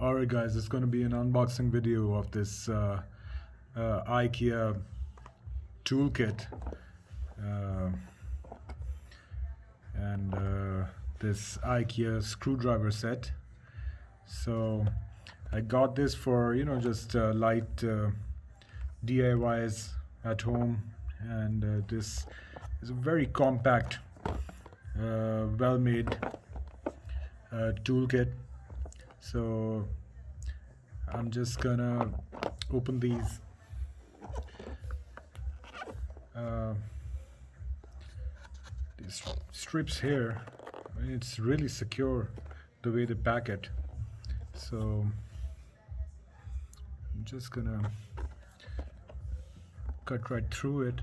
Alright guys, it's going to be an unboxing video of this IKEA Toolkit and this IKEA screwdriver set. So I got this for just light DIYs at home, and this is a very compact, well-made toolkit. So I'm just gonna open these strips here. I mean, it's really secure the way they pack it. So I'm just gonna cut right through it.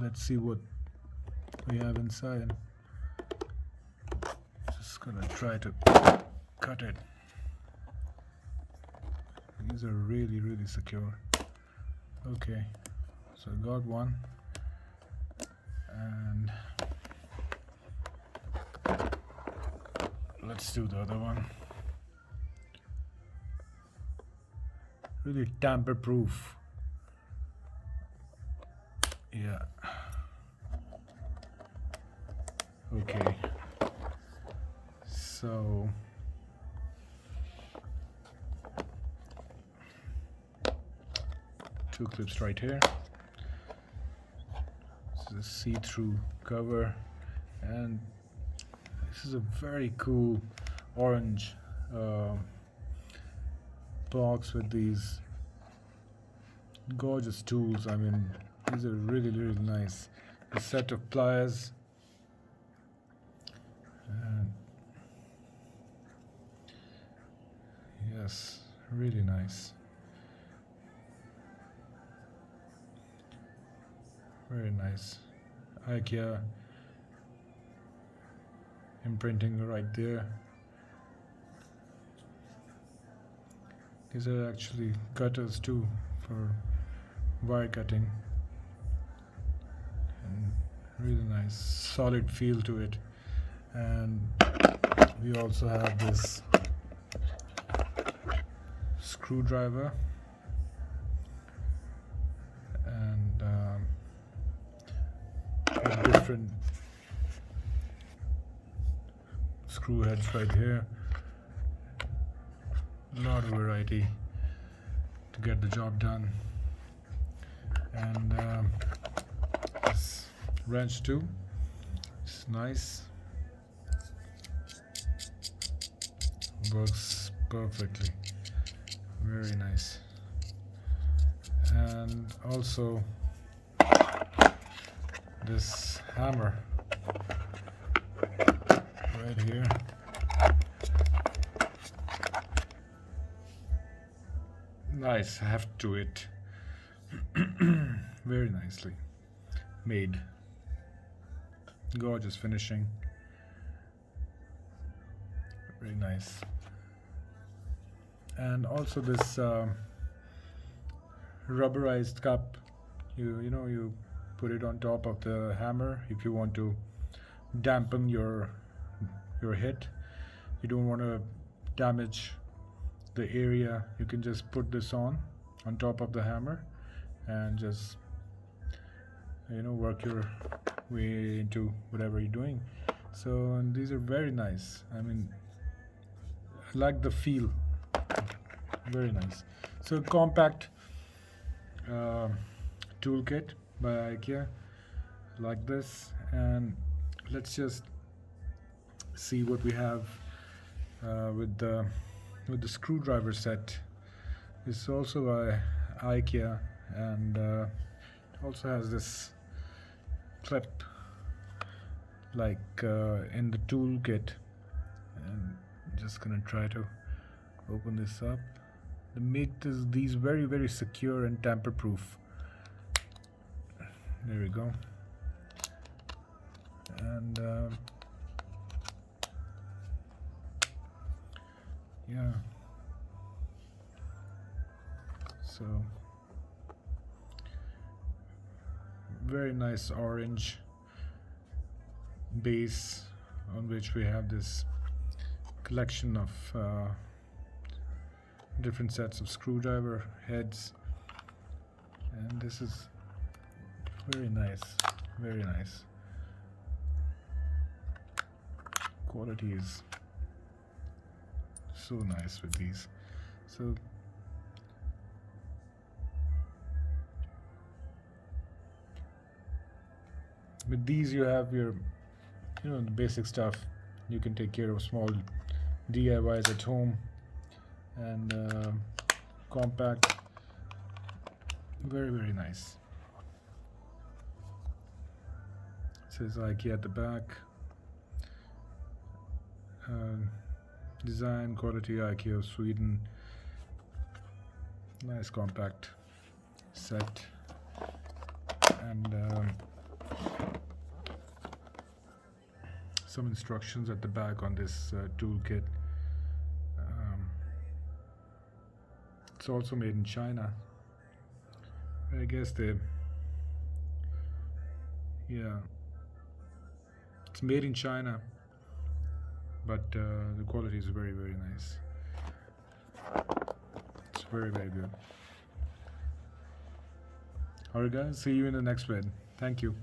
Let's see what we have inside. Just gonna try to cut it. These are really secure. Okay, so I got one, and let's do the other one. Really tamper proof. Yeah. Okay, so two clips right here. This is a see-through cover, and this is a very cool orange box with these gorgeous tools. I mean, these are really nice. A set of pliers, and yes, really nice. Very nice. IKEA imprinting right there. These are actually cutters too for wire cutting, and really nice solid feel to it. And we also have this screwdriver, and different screw heads right here. A lot of variety to get the job done. And this wrench too, it's nice, works perfectly, very nice. And also this hammer right here. Nice heft to it. Very nicely made, gorgeous finishing, very nice. And also this rubberized cup, you put it on top of the hammer if you want to dampen your hit. You don't want to damage the area. You can just put this on top of the hammer and just work your way into whatever you're doing. So, and these are very nice. I mean, I like the feel, very nice. So compact toolkit by IKEA, like this. And let's just see what we have with the screwdriver set. It's also by IKEA, and also has this clip like in the toolkit. And I'm just gonna try to open this up. They make these very secure and tamper proof. There we go. And yeah, so very nice orange base on which we have this collection of different sets of screwdriver heads, and this is very nice, very nice. Quality is so nice with these. So with these you have your, the basic stuff. You can take care of small DIYs at home, and compact, very, very nice. It says IKEA at the back. Design, quality, IKEA of Sweden. Nice compact set, and some instructions at the back on this toolkit. It's also made in China. I guess it's made in China, but the quality is very, very nice. It's very, very good. Alright guys, see you in the next vid. Thank you.